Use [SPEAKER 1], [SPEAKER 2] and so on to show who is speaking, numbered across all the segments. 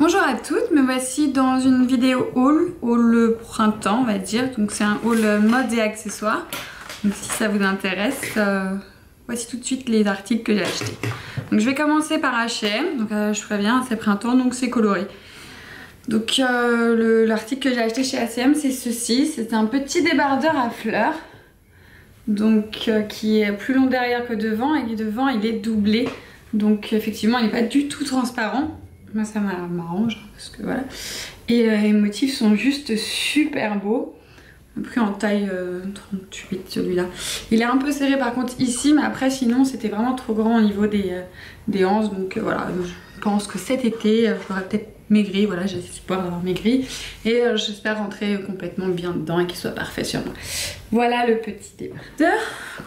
[SPEAKER 1] Bonjour à toutes, me voici dans une vidéo haul printemps on va dire. Donc c'est un haul mode et accessoires. Donc si ça vous intéresse, voici tout de suite les articles que j'ai achetés. Donc je vais commencer par H&M. Donc je préviens, c'est printemps donc c'est coloré. Donc l'article que j'ai acheté chez H&M c'est ceci. C'est un petit débardeur à fleurs. Donc qui est plus long derrière que devant et devant il est doublé. Donc effectivement il n'est pas du tout transparent. Moi ça m'arrange parce que voilà. Et les motifs sont juste super beaux. J'ai pris en taille 38 celui-là. Il est un peu serré par contre ici, mais après sinon c'était vraiment trop grand au niveau des hanches. Donc voilà, je pense que cet été j'aurai peut-être maigri. Voilà, j'ai espoir d'avoir maigri. Et j'espère rentrer complètement bien dedans et qu'il soit parfait sur moi. Voilà le petit débardeur.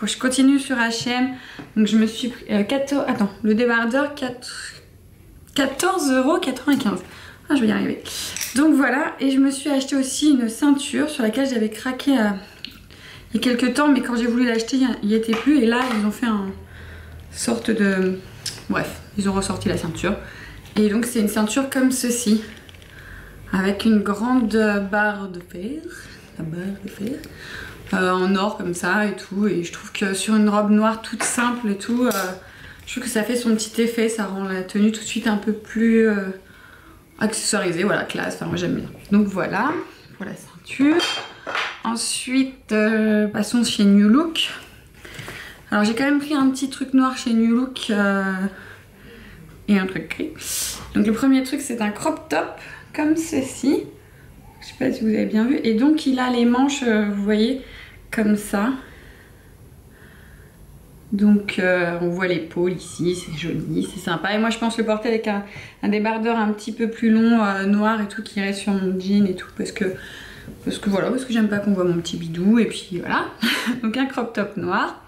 [SPEAKER 1] Je continue sur H&M. Donc je me suis pris le débardeur 14,95 €. Ah, je vais y arriver. Donc voilà, et je me suis acheté aussi une ceinture sur laquelle j'avais craqué il y a quelques temps, mais quand j'ai voulu l'acheter, il n'y était plus. Et là, ils ont fait un sorte de... Bref, ils ont ressorti la ceinture. Et donc c'est une ceinture comme ceci, avec une grande barre de fer. La barre de fer. En or comme ça et tout. Et je trouve que sur une robe noire toute simple et tout... je trouve que ça fait son petit effet, ça rend la tenue tout de suite un peu plus accessoirisée, voilà, classe, enfin moi j'aime bien. Donc voilà, pour la ceinture. Ensuite, passons chez New Look. Alors j'ai quand même pris un petit truc noir chez New Look et un truc gris. Donc le premier truc c'est un crop top, comme ceci. Je sais pas si vous avez bien vu. Et donc il a les manches, vous voyez, comme ça. Donc on voit l'épaule ici, c'est joli, c'est sympa. Et moi je pense le porter avec un débardeur un petit peu plus long, noir et tout, qui irait sur mon jean et tout, parce que j'aime pas qu'on voit mon petit bidou. Et puis voilà. Donc un crop top noir.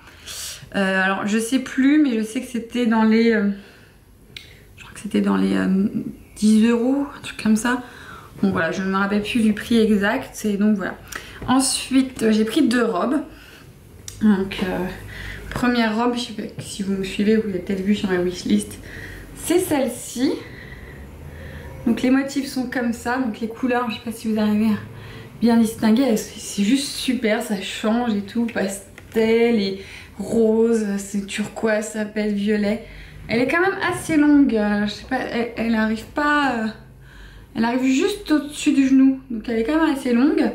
[SPEAKER 1] Alors je sais plus, mais je sais que c'était dans les... je crois que c'était dans les 10 €, un truc comme ça. Bon voilà, je ne me rappelle plus du prix exact. Et donc voilà. Ensuite j'ai pris 2 robes. Donc... première robe, je sais pas si vous me suivez, vous l'avez peut-être vu sur ma wishlist, c'est celle-ci. Donc les motifs sont comme ça, donc les couleurs, je sais pas si vous arrivez à bien distinguer, c'est juste super, ça change et tout, pastel et rose, c'est turquoise, ça pèse violet. Elle est quand même assez longue, je sais pas, elle arrive pas, elle arrive juste au-dessus du genou, donc elle est quand même assez longue.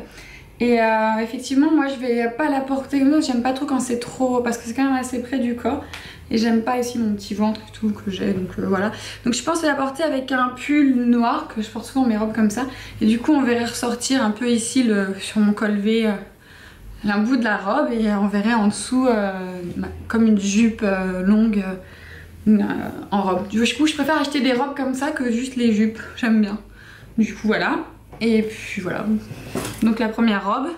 [SPEAKER 1] Et effectivement moi je vais pas la porter comme ça, j'aime pas trop quand c'est trop, parce que c'est quand même assez près du corps. Et j'aime pas ici mon petit ventre et tout que j'ai, donc voilà. Donc je pense la porter avec un pull noir, que je porte souvent mes robes comme ça. Et du coup on verrait ressortir un peu ici sur mon col V un bout de la robe. Et on verrait en dessous comme une jupe longue en robe. Du coup je préfère acheter des robes comme ça que juste les jupes, j'aime bien. Du coup voilà. Et puis voilà, donc la première robe.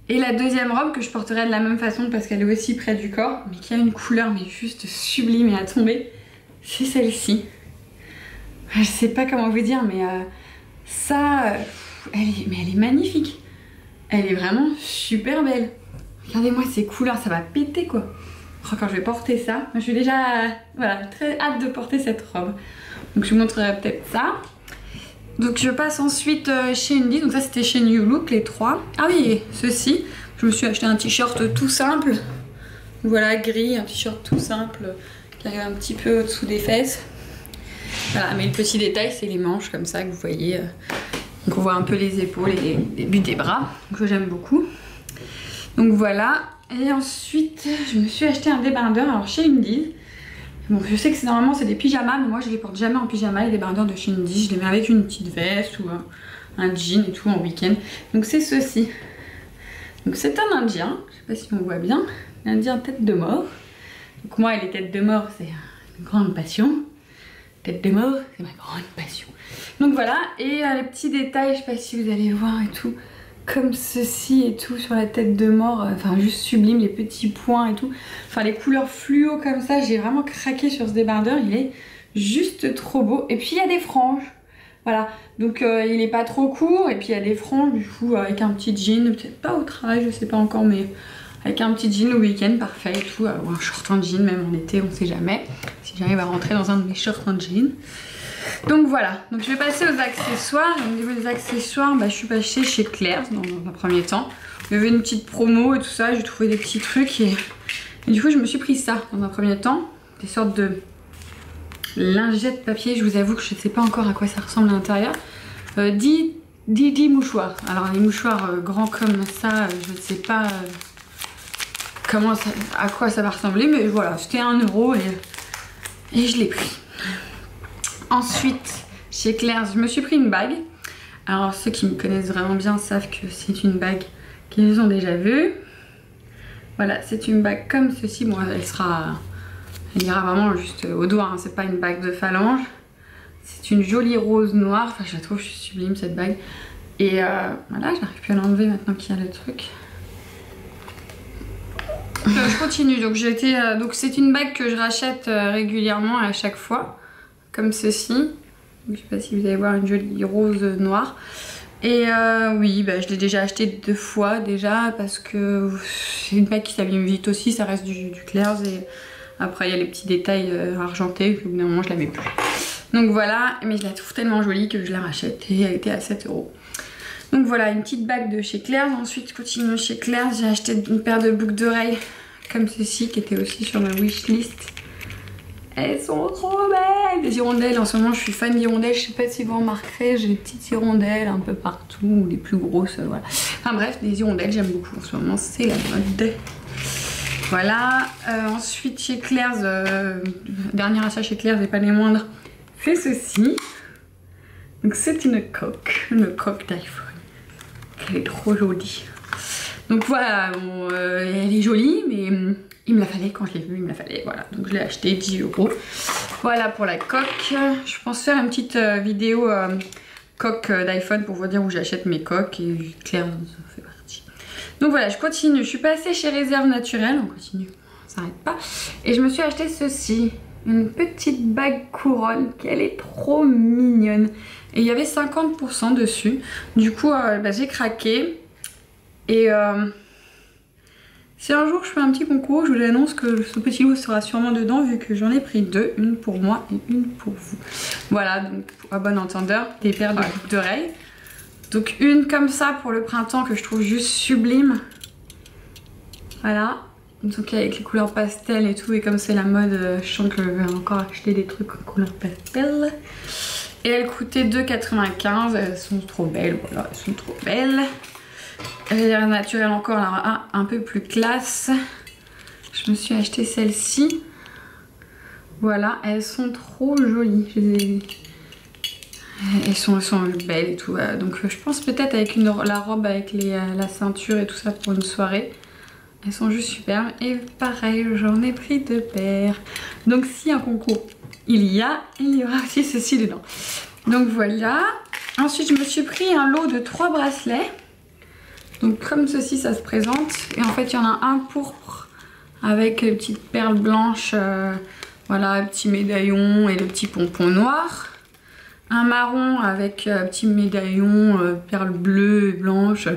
[SPEAKER 1] Et la deuxième robe que je porterai de la même façon parce qu'elle est aussi près du corps, mais qui a une couleur mais juste sublime et à tomber, c'est celle-ci. Je sais pas comment vous dire, mais ça, elle est magnifique. Elle est vraiment super belle. Regardez-moi ces couleurs, ça va péter quoi. Quand je vais porter ça, je suis déjà voilà, très hâte de porter cette robe. Donc je vous montrerai peut-être ça. Donc je passe ensuite chez Indy, donc ça c'était chez New Look les 3. Ah oui, ceci, je me suis acheté un t-shirt tout simple. Voilà, gris, un t-shirt tout simple qui arrive un petit peu au-dessous des fesses. Voilà, mais le petit détail c'est les manches comme ça que vous voyez. Donc on voit un peu les épaules et les débuts des bras, que j'aime beaucoup. Donc voilà, et ensuite je me suis acheté un débardeur alors chez Indy. Bon, je sais que normalement c'est des pyjamas, mais moi je les porte jamais en pyjama, les débardeurs de chez Indy. Je les mets avec une petite veste ou un jean et tout en week-end. Donc c'est ceci. Donc c'est un indien, je sais pas si on voit bien, un indien tête de mort. Donc moi les têtes de mort c'est une grande passion. Tête de mort c'est ma grande passion. Donc voilà, et les petits détails, je sais pas si vous allez voir et tout. Comme ceci et tout sur la tête de mort, enfin juste sublime, les petits points et tout. Enfin les couleurs fluo comme ça, j'ai vraiment craqué sur ce débardeur, il est juste trop beau. Et puis il y a des franges, voilà. Donc il est pas trop court et puis il y a des franges du coup avec un petit jean, peut-être pas au travail, je sais pas encore, mais avec un petit jean au week-end, parfait et tout. Ou un short en jean même en été, on sait jamais. Si j'arrive à rentrer dans un de mes shorts en jean. Donc voilà, donc je vais passer aux accessoires. Au niveau des accessoires, je suis passée chez Claire's dans un premier temps. Il y avait une petite promo et tout ça, j'ai trouvé des petits trucs et du coup je me suis pris ça dans un premier temps. Des sortes de lingettes papier, je vous avoue que je ne sais pas encore à quoi ça ressemble à l'intérieur. 10 mouchoirs. Alors les mouchoirs grands comme ça, je ne sais pas à quoi ça va ressembler, mais voilà, c'était 1 € et je l'ai pris. Ensuite, chez Claire's, je me suis pris une bague. Alors ceux qui me connaissent vraiment bien savent que c'est une bague qu'ils ont déjà vue. Voilà, c'est une bague comme ceci. Bon, elle ira vraiment juste au doigt, hein. C'est pas une bague de phalange. C'est une jolie rose noire. Enfin, je la trouve sublime cette bague. Et voilà, j'arrive plus à l'enlever maintenant qu'il y a le truc. Je continue. Donc c'est une bague que je rachète régulièrement à chaque fois, comme ceci. Je sais pas si vous allez voir, une jolie rose noire. Et oui, je l'ai déjà acheté 2 fois déjà parce que c'est une bague qui s'abîme vite aussi. Ça reste du Claire's et après il y a les petits détails argentés. Au bout d'un moment je la mets plus. Donc voilà, mais je la trouve tellement jolie que je la rachète et elle était à 7 €. Donc voilà, une petite bague de chez Claire's. Ensuite, continue chez Claire's, j'ai acheté une paire de boucles d'oreilles comme ceci qui était aussi sur ma wishlist. Elles sont trop belles, les hirondelles. En ce moment, je suis fan d'hirondelles. Je sais pas si vous remarquerez, j'ai des petites hirondelles un peu partout, des plus grosses, voilà. Enfin bref, des hirondelles, j'aime beaucoup en ce moment, c'est la mode. Voilà. Ensuite, chez Claire's, dernier achat chez Claire's et pas les moindres, c'est ceci. Donc c'est une coque d'iPhone. Elle est trop jolie. Donc voilà, bon, elle est jolie, mais il me la fallait quand je l'ai vue, il me la fallait, voilà. Donc je l'ai acheté 10 €. Voilà pour la coque. Je pense faire une petite vidéo coque d'iPhone pour vous dire où j'achète mes coques et Claire's ça fait partie. Donc voilà, je continue. Je suis passée chez Réserve Naturelle, on continue, on s'arrête pas. Et je me suis acheté ceci, une petite bague couronne, qu'elle est trop mignonne. Et il y avait 50% dessus. Du coup, j'ai craqué. Et si un jour je fais un petit concours, je vous annonce que ce petit lot sera sûrement dedans vu que j'en ai pris 2, une pour moi et une pour vous. Voilà, donc à bon entendeur, des paires de boucles d'oreilles. Donc une comme ça pour le printemps que je trouve juste sublime. Voilà, donc avec les couleurs pastel et tout, et comme c'est la mode, je sens que je vais encore acheter des trucs en couleur pastel. Et elles coûtaient 2,95 €, elles sont trop belles, voilà, elles sont trop belles. Réserve Naturelle encore, là, un peu plus classe. Je me suis acheté celle-ci. Voilà, elles sont trop jolies. Elles sont belles et tout. Donc je pense peut-être avec la robe avec la ceinture et tout ça pour une soirée. Elles sont juste super. Et pareil, j'en ai pris 2 paires. Donc si un concours il y aura aussi ceci dedans. Donc voilà. Ensuite je me suis pris un lot de 3 bracelets. Donc comme ceci ça se présente. Et en fait il y en a un pourpre avec les petites perles blanches. Voilà, petit médaillon et le petit pompon noir. Un marron avec petit médaillon, perles bleues et blanches,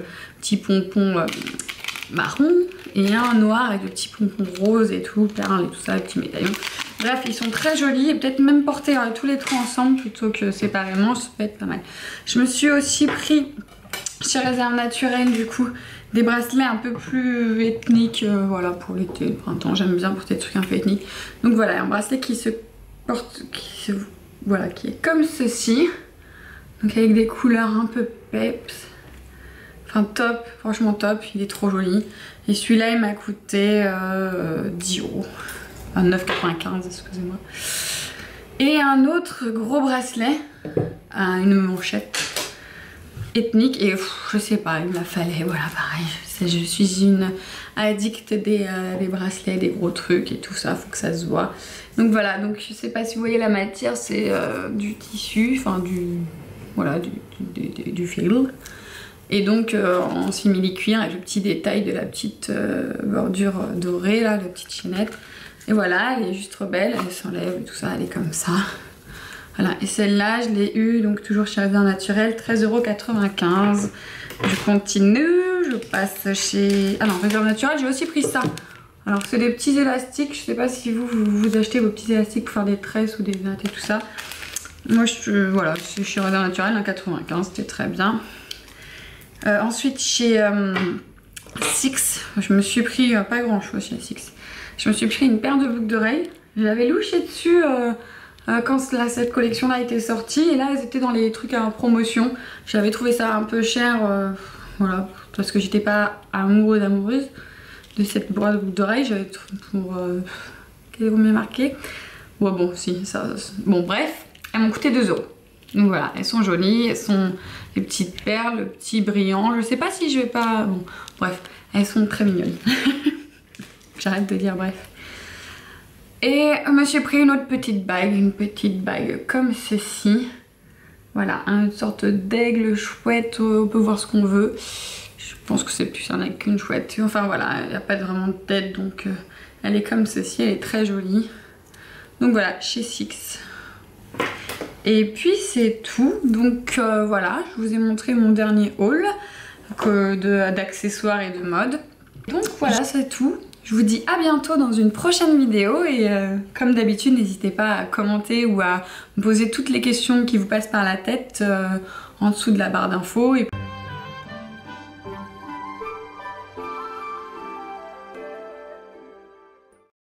[SPEAKER 1] petit pompon marron. Et un noir avec le petit pompon rose et tout, perles et tout ça, petit médaillon. Bref, ils sont très jolis et peut-être même porter tous les 3 ensemble plutôt que séparément, ça peut être pas mal. Je me suis aussi pris chez Réserve Naturelle du coup des bracelets un peu plus ethniques, voilà, pour l'été, le printemps, j'aime bien porter des trucs un peu ethniques. Donc voilà, un bracelet qui se porte, voilà, qui est comme ceci, donc avec des couleurs un peu peps, enfin top, franchement top, il est trop joli. Et celui-là il m'a coûté 10 €, enfin 9,95 €, excusez-moi. Et un autre gros bracelet, une manchette ethnique, et je sais pas, il me la fallait, voilà, pareil, je suis une addict des bracelets, des gros trucs et tout ça, faut que ça se voit. Donc voilà, donc je sais pas si vous voyez la matière, c'est du tissu, enfin du fil, et donc en simili-cuir avec le petit détail de la petite bordure dorée là, la petite chaînette. Et voilà, elle est juste trop belle, elle s'enlève et tout ça, elle est comme ça. Voilà, et celle-là, je l'ai eue donc toujours chez Réserve Naturelle, 13,95 €. Je continue, je passe chez... Ah non, Réserve Naturelle, j'ai aussi pris ça. Alors c'est des petits élastiques, je sais pas si vous achetez vos petits élastiques pour faire des tresses ou des nattes et tout ça. Moi, voilà, c'est chez Radar Naturel, 1,95, c'était très bien. Ensuite, chez Six, je me suis pris, pas grand chose chez Six, je me suis pris une paire de boucles d'oreilles. J'avais louché dessus quand cette collection-là était sortie, et là, elles étaient dans les trucs en promotion. J'avais trouvé ça un peu cher, voilà, parce que j'étais pas amoureuse de cette boîte de boucles d'oreilles. J'avais pour... combien marqué? Ouais, bon, si, ça... Bon, bref, elles m'ont coûté 2 €. Donc voilà, elles sont jolies, elles sont des petites perles, le petit brillant. Je sais pas si je vais pas... Bon, bref, elles sont très mignonnes. J'arrête de dire bref. Et je me suis pris une autre petite bague comme ceci. Voilà, une sorte d'aigle chouette, on peut voir ce qu'on veut. Je pense que c'est plus un aigle qu'une chouette. Enfin voilà, il n'y a pas vraiment de tête, donc elle est comme ceci, elle est très jolie. Donc voilà, chez Six. Et puis c'est tout, donc voilà, je vous ai montré mon dernier haul d'accessoires et de mode. Donc voilà, c'est tout. Je vous dis à bientôt dans une prochaine vidéo et comme d'habitude, n'hésitez pas à commenter ou à me poser toutes les questions qui vous passent par la tête en dessous de la barre d'infos.